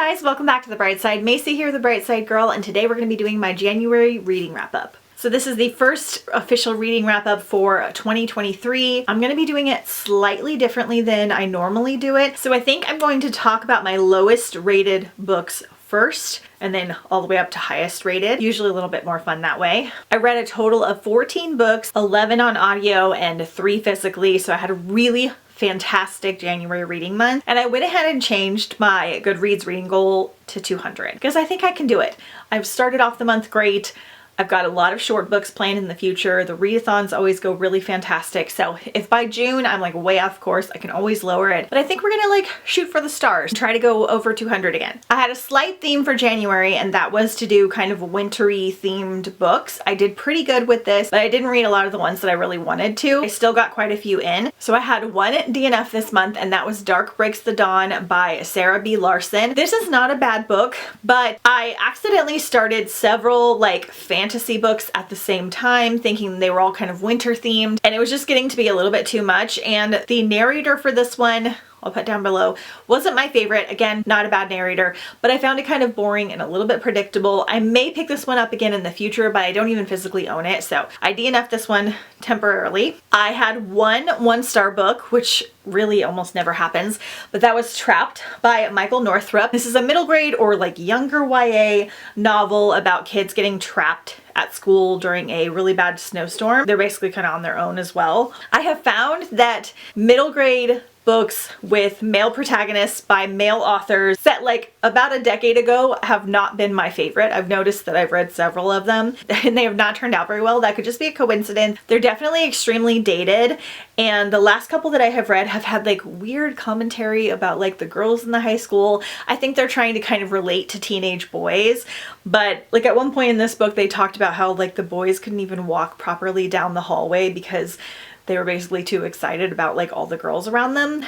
guys, welcome back to The Bright Side. Macy here, the Bright Side Girl, and today we're going to be doing my January reading wrap-up. So this is the first official reading wrap-up for 2023. I'm going to be doing it slightly differently than I normally do it. So I think I'm going to talk about my lowest rated books first, and then all the way up to highest rated. Usually a little bit more fun that way. I read a total of 14 books, 11 on audio and 3 physically, so I had a really fantastic January reading month, and I went ahead and changed my Goodreads reading goal to 200 because I think I can do it. I've started off the month great. I've got a lot of short books planned in the future. The readathons always go really fantastic. So if by June I'm like way off course, I can always lower it. But I think we're gonna like shoot for the stars and try to go over 200 again. I had a slight theme for January, and that was to do kind of wintry themed books. I did pretty good with this, but I didn't read a lot of the ones that I really wanted to. I still got quite a few in. So I had one DNF this month, and that was Dark Breaks the Dawn by Sarah B. Larson. This is not a bad book, but I accidentally started several like fantasy books at the same time, thinking they were all kind of winter themed, and it was just getting to be a little bit too much. And the narrator for this one, I'll put down below, wasn't my favorite. Again, not a bad narrator, but I found it kind of boring and a little bit predictable. I may pick this one up again in the future, but I don't even physically own it, so I DNF'd this one temporarily. I had one-star book, which really almost never happens, but that was Trapped by Michael Northrup. This is a middle grade or like younger YA novel about kids getting trapped at school during a really bad snowstorm. They're basically kind of on their own as well. I have found that middle grade books with male protagonists by male authors set like about a decade ago have not been my favorite. I've noticed that I've read several of them and they have not turned out very well. That could just be a coincidence. They're definitely extremely dated, and the last couple that I have read have had like weird commentary about like the girls in the high school. I think they're trying to kind of relate to teenage boys, but like at one point in this book they talked about how like the boys couldn't even walk properly down the hallway because they were basically too excited about like all the girls around them.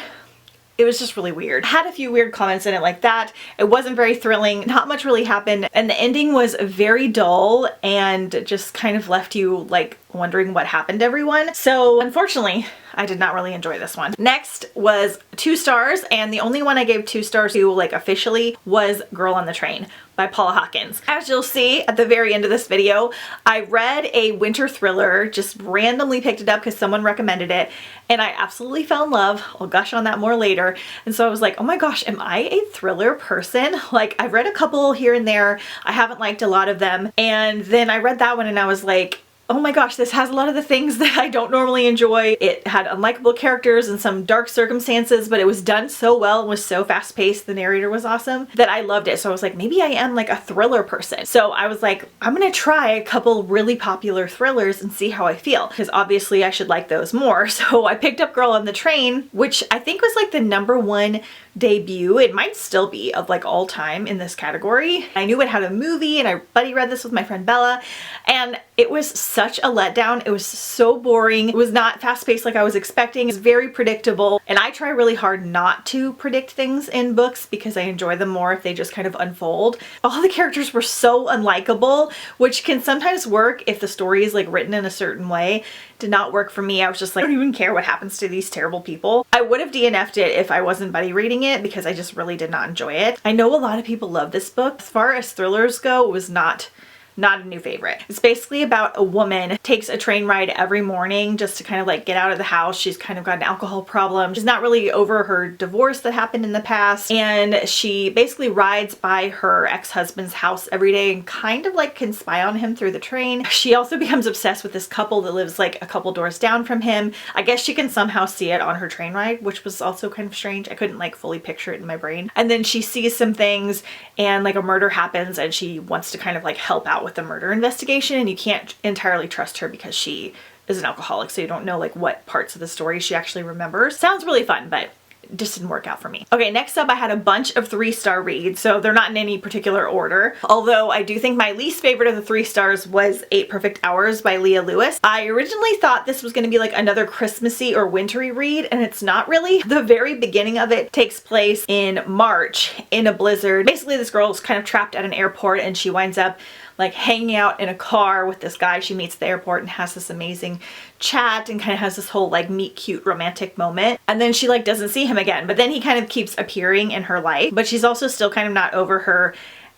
It was just really weird. Had a few weird comments in it like that. It wasn't very thrilling. Not much really happened. And the ending was very dull and just kind of left you like wondering what happened to everyone. So unfortunately, I did not really enjoy this one. Next was 2 stars, and the only one I gave 2 stars to like officially was Girl on the Train by Paula Hawkins. As you'll see at the very end of this video, I read a winter thriller, just randomly picked it up because someone recommended it, and I absolutely fell in love. I'll gush on that more later. And so I was like, oh my gosh, am I a thriller person? Like I've read a couple here and there. I haven't liked a lot of them. And then I read that one and I was like, oh my gosh, this has a lot of the things that I don't normally enjoy. It had unlikable characters and some dark circumstances, but it was done so well and was so fast paced, the narrator was awesome, that I loved it. So I was like, maybe I am like a thriller person. So I was like, I'm gonna try a couple really popular thrillers and see how I feel, because obviously I should like those more. So I picked up Girl on the Train, which I think was like the #1 debut. It might still be of like all time in this category. I knew it had a movie, and I buddy read this with my friend Bella, and it was such a letdown. It was so boring. It was not fast paced like I was expecting. It's very predictable, and I try really hard not to predict things in books because I enjoy them more if they just kind of unfold. All the characters were so unlikable, which can sometimes work if the story is like written in a certain way. Did not work for me. I was just like, I don't even care what happens to these terrible people. I would have DNF'd it if I wasn't buddy reading it because I just really did not enjoy it. I know a lot of people love this book. As far as thrillers go, it was not a new favorite. It's basically about a woman takes a train ride every morning just to kind of like get out of the house. She's kind of got an alcohol problem. She's not really over her divorce that happened in the past, and she basically rides by her ex-husband's house every day and kind of like can spy on him through the train. She also becomes obsessed with this couple that lives like a couple doors down from him. I guess she can somehow see it on her train ride, which was also kind of strange. I couldn't like fully picture it in my brain. And then she sees some things and like a murder happens, and she wants to kind of like help out with the murder investigation, and you can't entirely trust her because she is an alcoholic, so you don't know like what parts of the story she actually remembers. Sounds really fun, but just didn't work out for me. Okay, next up I had a bunch of 3-star reads, so they're not in any particular order. Although I do think my least favorite of the 3 stars was 8 Perfect Hours by Leah Lewis. I originally thought this was going to be like another Christmassy or wintry read, and it's not really. The very beginning of it takes place in March in a blizzard. Basically this girl is kind of trapped at an airport, and she winds up like hanging out in a car with this guy she meets at the airport and has this amazing chat and kind of has this whole like meet cute romantic moment. And then she like doesn't see him again, but then he kind of keeps appearing in her life, but she's also still kind of not over her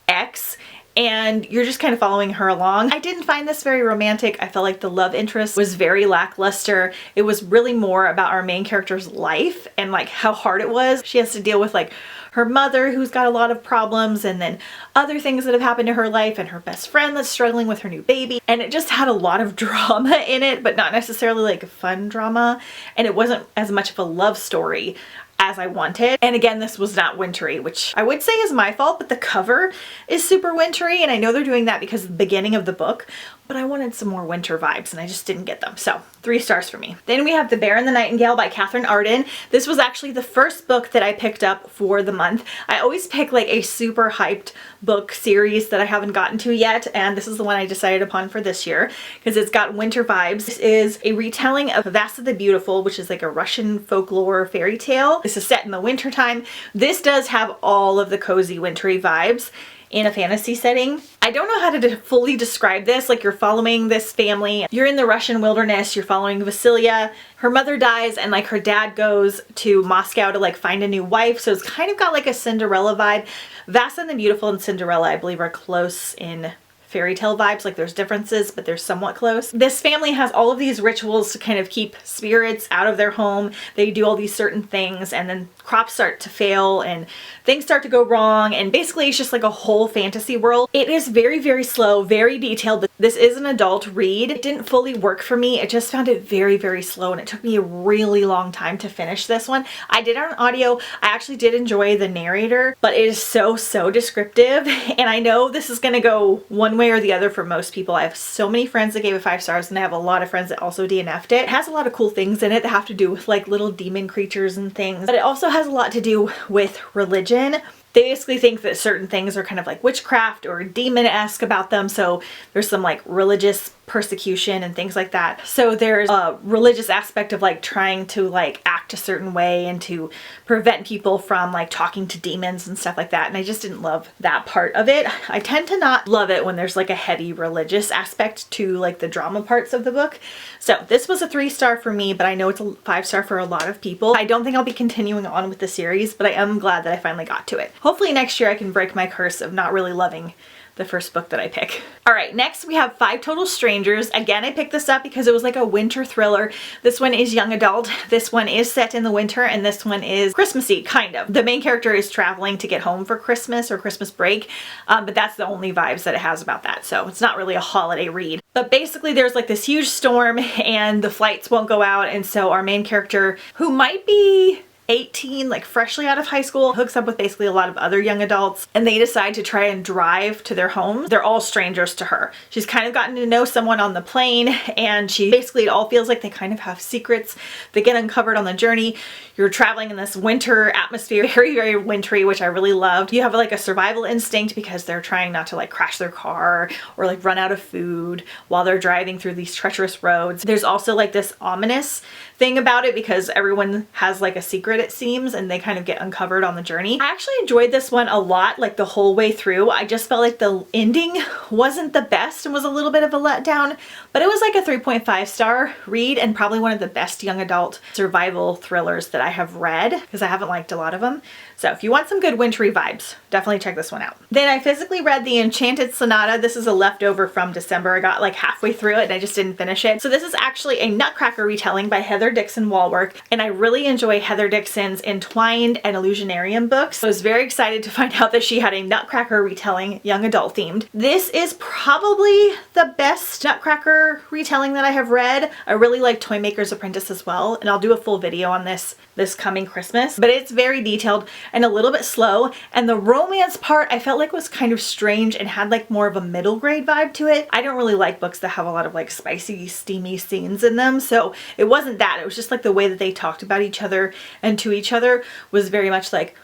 ex, and you're just kind of following her along. I didn't find this very romantic. I felt like the love interest was very lackluster. It was really more about our main character's life and like how hard it was. She has to deal with like her mother who's got a lot of problems, and then other things that have happened to her life, and her best friend that's struggling with her new baby. And it just had a lot of drama in it, but not necessarily like fun drama. And it wasn't as much of a love story as I wanted. And again, this was not wintry, which I would say is my fault, but the cover is super wintry, and I know they're doing that because of the beginning of the book, but I wanted some more winter vibes and I just didn't get them. So 3 stars for me. Then we have The Bear and the Nightingale by Catherine Arden. This was actually the first book that I picked up for the month. I always pick like a super hyped book series that I haven't gotten to yet, and this is the one I decided upon for this year because it's got winter vibes. This is a retelling of Vasa the Beautiful, which is like a Russian folklore fairy tale. This is set in the winter time. This does have all of the cozy wintry vibes in a fantasy setting. I don't know how to fully describe this. Like, you're following this family. You're in the Russian wilderness. You're following Vasilia. Her mother dies and like her dad goes to Moscow to like find a new wife. So it's kind of got like a Cinderella vibe. Vasa and the Beautiful and Cinderella, I believe, are close in fairy tale vibes. Like, there's differences, but they're somewhat close. This family has all of these rituals to kind of keep spirits out of their home. They do all these certain things, and then crops start to fail and things start to go wrong, and basically it's just like a whole fantasy world. It is very, very slow, very detailed. This is an adult read. It didn't fully work for me. I just found it very, very slow, and it took me a really long time to finish this one. I did it on audio. I actually did enjoy the narrator, but it is so descriptive, and I know this is gonna go one way or the other for most people. I have so many friends that gave it 5 stars, and I have a lot of friends that also DNF'd it. It has a lot of cool things in it that have to do with like little demon creatures and things, but it also has a lot to do with religion. They basically think that certain things are kind of like witchcraft or demon-esque about them, so there's some like religious persecution and things like that. So there's a religious aspect of like trying to like act a certain way and to prevent people from like talking to demons and stuff like that, and I just didn't love that part of it. I tend to not love it when there's like a heavy religious aspect to like the drama parts of the book. So this was a 3 star for me, but I know it's a 5 star for a lot of people. I don't think I'll be continuing on with the series, but I am glad that I finally got to it. Hopefully next year I can break my curse of not really loving the first book that I pick. All right, next we have 5 Total Strangers. Again, I picked this up because it was like a winter thriller. This one is young adult. This one is set in the winter, and this one is Christmassy, kind of. The main character is traveling to get home for Christmas or Christmas break, but that's the only vibes that it has about that. So it's not really a holiday read. But basically there's like this huge storm and the flights won't go out, and so our main character, who might be 18, like freshly out of high school, hooks up with basically a lot of other young adults, and they decide to try and drive to their home. They're all strangers to her. She's kind of gotten to know someone on the plane, and she basically, it all feels like they kind of have secrets that get uncovered on the journey. You're traveling in this winter atmosphere, very, very wintry, which I really loved. You have like a survival instinct because they're trying not to like crash their car or like run out of food while they're driving through these treacherous roads. There's also like this ominous thing about it because everyone has like a secret, it seems, and they kind of get uncovered on the journey. I actually enjoyed this one a lot, like the whole way through. I just felt like the ending wasn't the best and was a little bit of a letdown, but it was like a 3.5 star read and probably one of the best young adult survival thrillers that I have read, because I haven't liked a lot of them. So if you want some good wintry vibes, definitely check this one out. Then I physically read the Enchanted Sonata. This is a leftover from December. I got like halfway through it and I just didn't finish it. So this is actually a Nutcracker retelling by Heather Dixon Walwork, and I really enjoy Heather Dixon's Entwined and Illusionarium books. So I was very excited to find out that she had a Nutcracker retelling, young adult themed. This is probably the best Nutcracker retelling that I have read. I really like Toymaker's Apprentice as well, and I'll do a full video on this coming Christmas, but it's very detailed and a little bit slow, and the romance part I felt like was kind of strange and had like more of a middle grade vibe to it. I don't really like books that have a lot of like spicy, steamy scenes in them, so it wasn't that. It was just like the way that they talked about each other and to each other was very much like,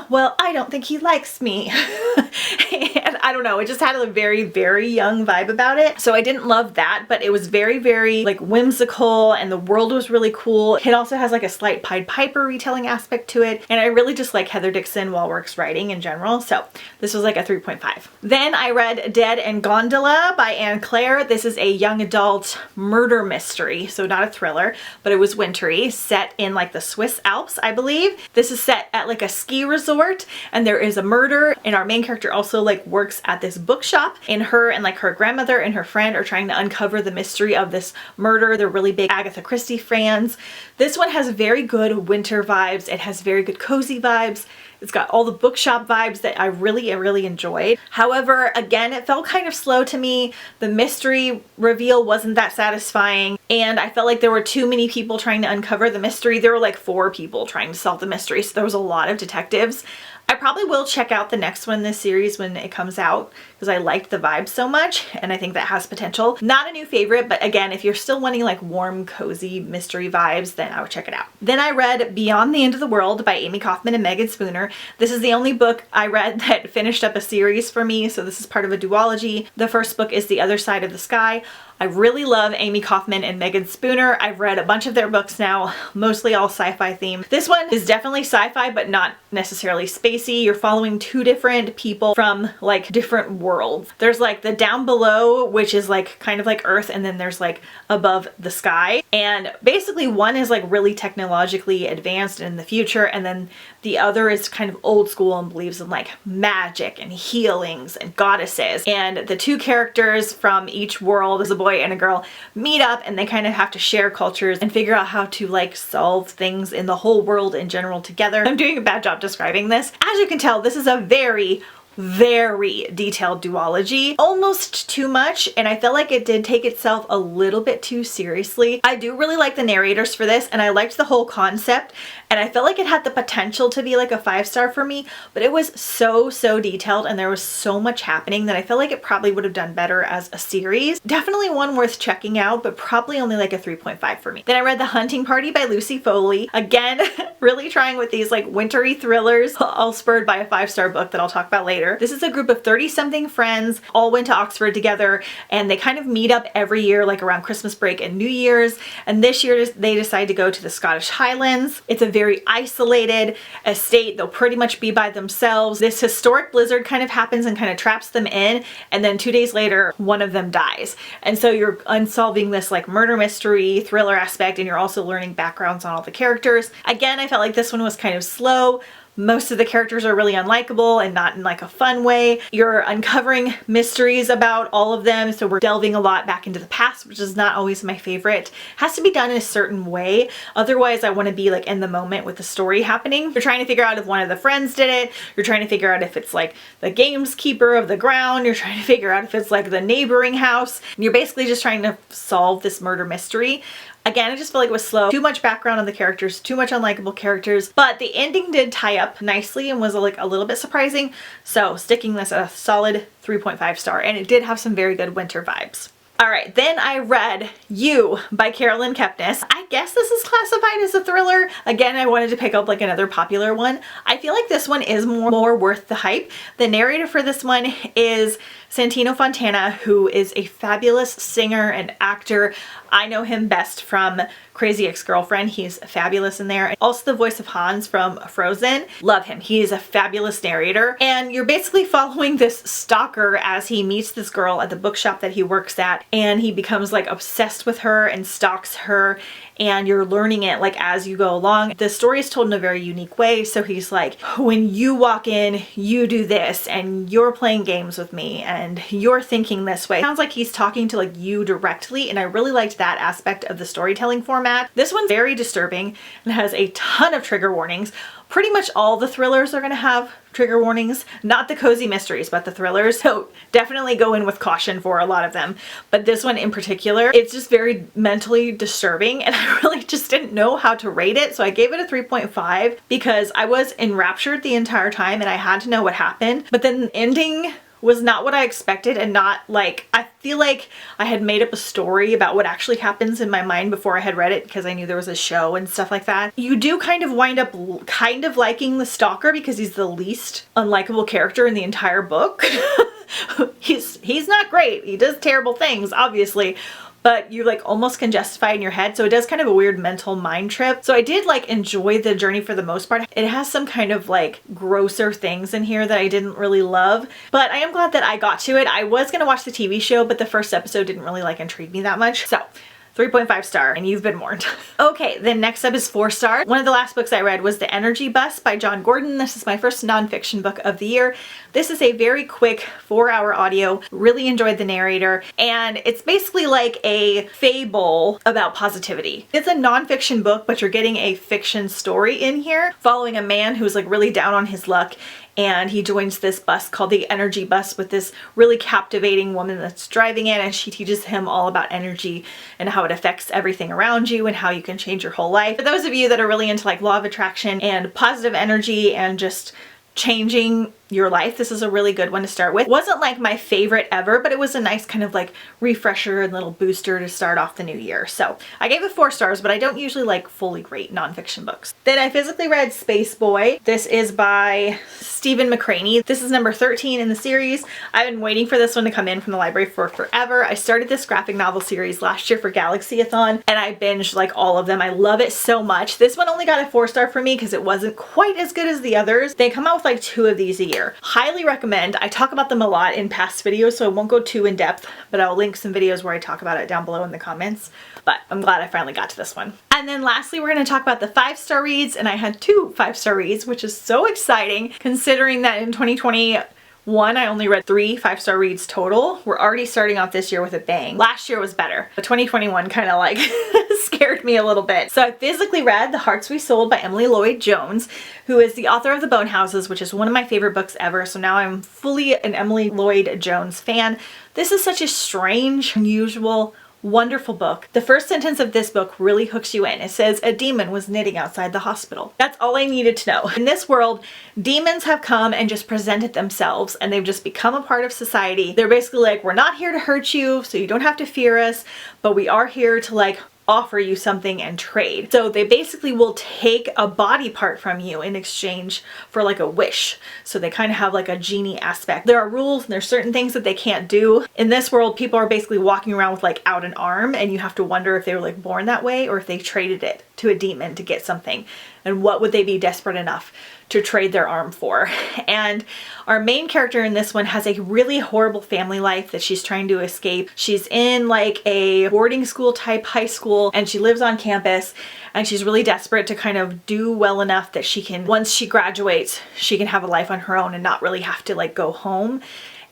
well, I don't think he likes me. And I don't know, it just had a very, very young vibe about it. So I didn't love that, but it was very, very like whimsical, and the world was really cool. It also has like a slight Pied Piper retelling aspect to it. And I really just like Heather Dixon Walwork's writing in general. So this was like a 3.5. Then I read Dead and Gondola by Anne Claire. This is a young adult murder mystery. So not a thriller, but it was wintry, set in like the Swiss Alps, I believe. This is set at like a ski resort, and there is a murder, and our main character also like works at this bookshop, and her and like her grandmother and her friend are trying to uncover the mystery of this murder. They're really big Agatha Christie fans. This one has very good winter vibes. It has very good cozy vibes. It's got all the bookshop vibes that I really enjoyed. However, again, it felt kind of slow to me. The mystery reveal wasn't that satisfying, and I felt like there were too many people trying to uncover the mystery. There were like 4 people trying to solve the mystery, so there was a lot of detectives. I probably will check out the next one in this series when it comes out, because I liked the vibe so much, and I think that has potential. Not a new favorite, but again, if you're still wanting like warm, cozy mystery vibes, then I would check it out. Then I read Beyond the End of the World by Amy Kaufman and Megan Spooner. This is the only book I read that finished up a series for me, so this is part of a duology. The first book is The Other Side of the Sky. I really love Amy Kaufman and Megan Spooner. I've read a bunch of their books now, mostly all sci-fi themed. This one is definitely sci-fi, but not necessarily spacey. You're following 2 different people from like different worlds. There's like the down below, which is like kind of like Earth, and then there's like above the sky. And basically one is like really technologically advanced in the future, and then the other is kind of old school and believes in like magic and healings and goddesses. And the 2 characters from each world, is a boy and a girl, meet up, and they kind of have to share cultures and figure out how to like solve things in the whole world in general together. I'm doing a bad job describing this. As you can tell, this is a very detailed duology, almost too much, and I felt like it did take itself a little bit too seriously. I do really like the narrators for this, and I liked the whole concept, and I felt like it had the potential to be like a 5-star for me, but it was so detailed, and there was so much happening that I felt like it probably would have done better as a series. Definitely one worth checking out, but probably only like a 3.5 for me. Then I read The Hunting Party by Lucy Foley. Again, really trying with these like wintry thrillers, all spurred by a 5-star book that I'll talk about later. This is a group of 30-something friends, all went to Oxford together, and they kind of meet up every year, like around Christmas break and New Year's. And this year they decide to go to the Scottish Highlands. It's a very isolated estate. They'll pretty much be by themselves. This historic blizzard kind of happens and kind of traps them in, and then 2 days later, one of them dies. And so you're unsolving this like murder mystery thriller aspect, and you're also learning backgrounds on all the characters. Again, I felt like this one was kind of slow. Most of the characters are really unlikable and not in like a fun way. You're uncovering mysteries about all of them, so we're delving a lot back into the past, which is not always my favorite. It has to be done in a certain way. Otherwise, I want to be like in the moment with the story happening. You're trying to figure out if one of the friends did it. You're trying to figure out if it's like the gamekeeper of the ground. You're trying to figure out if it's like the neighboring house. And you're basically just trying to solve this murder mystery. Again, I just felt like it was slow. Too much background on the characters, too much unlikable characters, but the ending did tie up nicely and was like a little bit surprising. So sticking this at a solid 3.5 star, and it did have some very good winter vibes. All right, then I read You by Carolyn Kepnes. I guess this is classified as a thriller. Again, I wanted to pick up like another popular one. I feel like this one is more worth the hype. The narrator for this one is Santino Fontana, who is a fabulous singer and actor. I know him best from Crazy Ex-Girlfriend. He's fabulous in there. Also the voice of Hans from Frozen. Love him. He is a fabulous narrator. And you're basically following this stalker as he meets this girl at the bookshop that he works at, and he becomes like obsessed with her and stalks her, and you're learning it like as you go along. The story is told in a very unique way. So he's like, when you walk in, you do this, and you're playing games with me, and you're thinking this way. It sounds like he's talking to like you directly, and I really liked that aspect of the storytelling format. This one's very disturbing and has a ton of trigger warnings. Pretty much all the thrillers are going to have trigger warnings, not the cozy mysteries, but the thrillers. So definitely go in with caution for a lot of them. But this one in particular, it's just very mentally disturbing, and I really just didn't know how to rate it. So I gave it a 3.5 because I was enraptured the entire time and I had to know what happened. But then the ending was not what I expected, and not like, I feel like I had made up a story about what actually happens in my mind before I had read it, because I knew there was a show and stuff like that. You do kind of wind up kind of liking the stalker because he's the least unlikable character in the entire book. He's not great. He does terrible things, obviously, but you like almost can justify it in your head. So it does kind of a weird mental mind trip. So I did like enjoy the journey for the most part. It has some kind of like grosser things in here that I didn't really love, but I am glad that I got to it. I was going to watch the TV show, but the first episode didn't really like intrigue me that much. So 3.5 star, and you've been warned. Okay, then next up is 4 stars. One of the last books I read was The Energy Bus by John Gordon. This is my first nonfiction book of the year. This is a very quick 4-hour audio. Really enjoyed the narrator, and it's basically like a fable about positivity. It's a nonfiction book, but you're getting a fiction story in here, following a man who's like really down on his luck, and he joins this bus called the Energy Bus with this really captivating woman that's driving it, and she teaches him all about energy and how it affects everything around you and how you can change your whole life. For those of you that are really into like law of attraction and positive energy and just changing your life, this is a really good one to start with. It wasn't like my favorite ever, but it was a nice kind of like refresher and little booster to start off the new year. So I gave it 4 stars, but I don't usually like fully great nonfiction books. Then I physically read Space Boy. This is by Stephen McCraney. This is number 13 in the series. I've been waiting for this one to come in from the library for forever. I started this graphic novel series last year for Galaxy-a-thon, and I binged like all of them. I love it so much. This one only got a 4 star for me because it wasn't quite as good as the others. They come out with like 2 of these a year. Highly recommend. I talk about them a lot in past videos, so I won't go too in depth, but I'll link some videos where I talk about it down below in the comments. But I'm glad I finally got to this one. And then lastly, we're going to talk about the 5-star reads, and I had 2 5-star reads, which is so exciting considering that in 2021 I only read 3 5-star reads total. We're already starting off this year with a bang. Last year was better, but 2021 kind of like scared me a little bit. So I physically read The Hearts We Sold by Emily Lloyd Jones, who is the author of The Bone Houses, which is one of my favorite books ever. So now I'm fully an Emily Lloyd Jones fan. This is such a strange, unusual, wonderful book. The first sentence of this book really hooks you in. It says, "A demon was knitting outside the hospital." That's all I needed to know. In this world, demons have come and just presented themselves, and they've just become a part of society. They're basically like, we're not here to hurt you, so you don't have to fear us, but we are here to like offer you something and trade. So they basically will take a body part from you in exchange for like a wish. So they kind of have like a genie aspect. There are rules and there's certain things that they can't do. In this world, people are basically walking around with like out an arm, and you have to wonder if they were like born that way or if they traded it to a demon to get something. And what would they be desperate enough to trade their arm for? And our main character in this one has a really horrible family life that she's trying to escape. She's in like a boarding school type high school, and she lives on campus, and she's really desperate to kind of do well enough that she can, once she graduates, she can have a life on her own and not really have to like go home.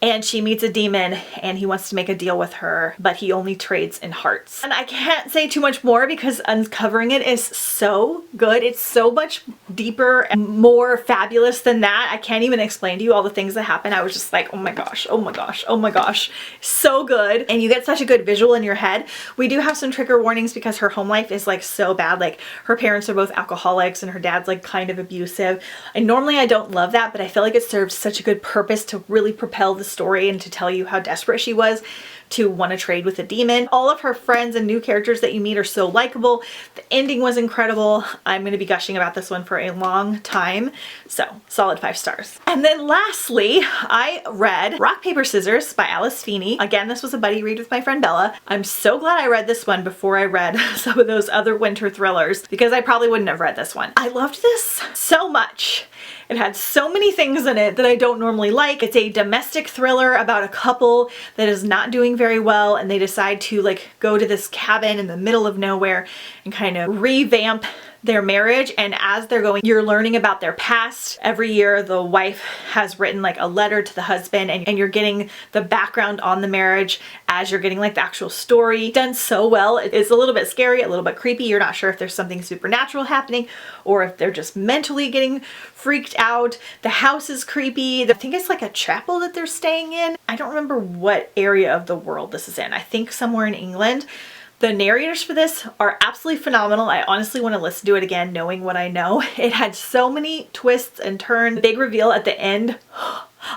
And she meets a demon, and he wants to make a deal with her, but he only trades in hearts. And I can't say too much more because uncovering it is so good. It's so much deeper and more fabulous than that. I can't even explain to you all the things that happen. I was just like, oh my gosh, oh my gosh, oh my gosh. So good. And you get such a good visual in your head. We do have some trigger warnings because her home life is like so bad. Like her parents are both alcoholics and her dad's like kind of abusive. And normally I don't love that, but I feel like it serves such a good purpose to really propel the story and to tell you how desperate she was to want to trade with a demon. All of her friends and new characters that you meet are so likable. The ending was incredible. I'm going to be gushing about this one for a long time. So solid 5 stars. And then lastly, I read Rock, Paper, Scissors by Alice Feeney. Again, this was a buddy read with my friend Bella. I'm so glad I read this one before I read some of those other winter thrillers, because I probably wouldn't have read this one. I loved this so much. It had so many things in it that I don't normally like. It's a domestic thriller about a couple that is not doing very well, and they decide to like go to this cabin in the middle of nowhere and kind of revamp their marriage. And as they're going, you're learning about their past. Every year the wife has written like a letter to the husband, and you're getting the background on the marriage as you're getting like the actual story done so well. It's a little bit scary, a little bit creepy. You're not sure if there's something supernatural happening or if they're just mentally getting freaked out. The house is creepy. I think it's like a chapel that they're staying in. I don't remember what area of the world this is in. I think somewhere in England. The narrators for this are absolutely phenomenal. I honestly want to listen to it again knowing what I know. It had so many twists and turns. The big reveal at the end,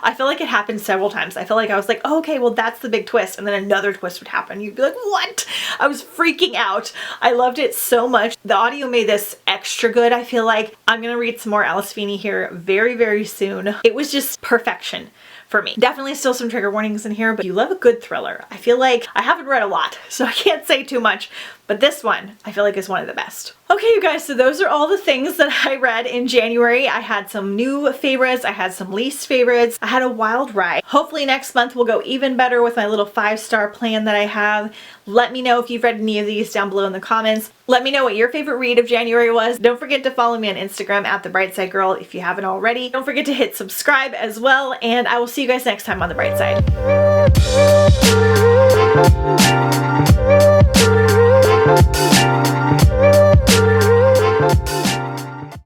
I feel like it happened several times. I feel like I was like, oh, okay, well, that's the big twist. And then another twist would happen. You'd be like, what? I was freaking out. I loved it so much. The audio made this extra good. I feel like I'm going to read some more Alice Feeney here very, very soon. It was just perfection for me. Definitely still some trigger warnings in here, but you love a good thriller. I feel like I haven't read a lot, so I can't say too much, but this one I feel like is one of the best. Okay, you guys, so those are all the things that I read in January. I had some new favorites, I had some least favorites, I had a wild ride. Hopefully next month will go even better with my little 5-star plan that I have. Let me know if you've read any of these down below in the comments. Let me know what your favorite read of January was. Don't forget to follow me on Instagram at The Bright Side Girl if you haven't already. Don't forget to hit subscribe as well, and I will see you guys next time on The Bright Side.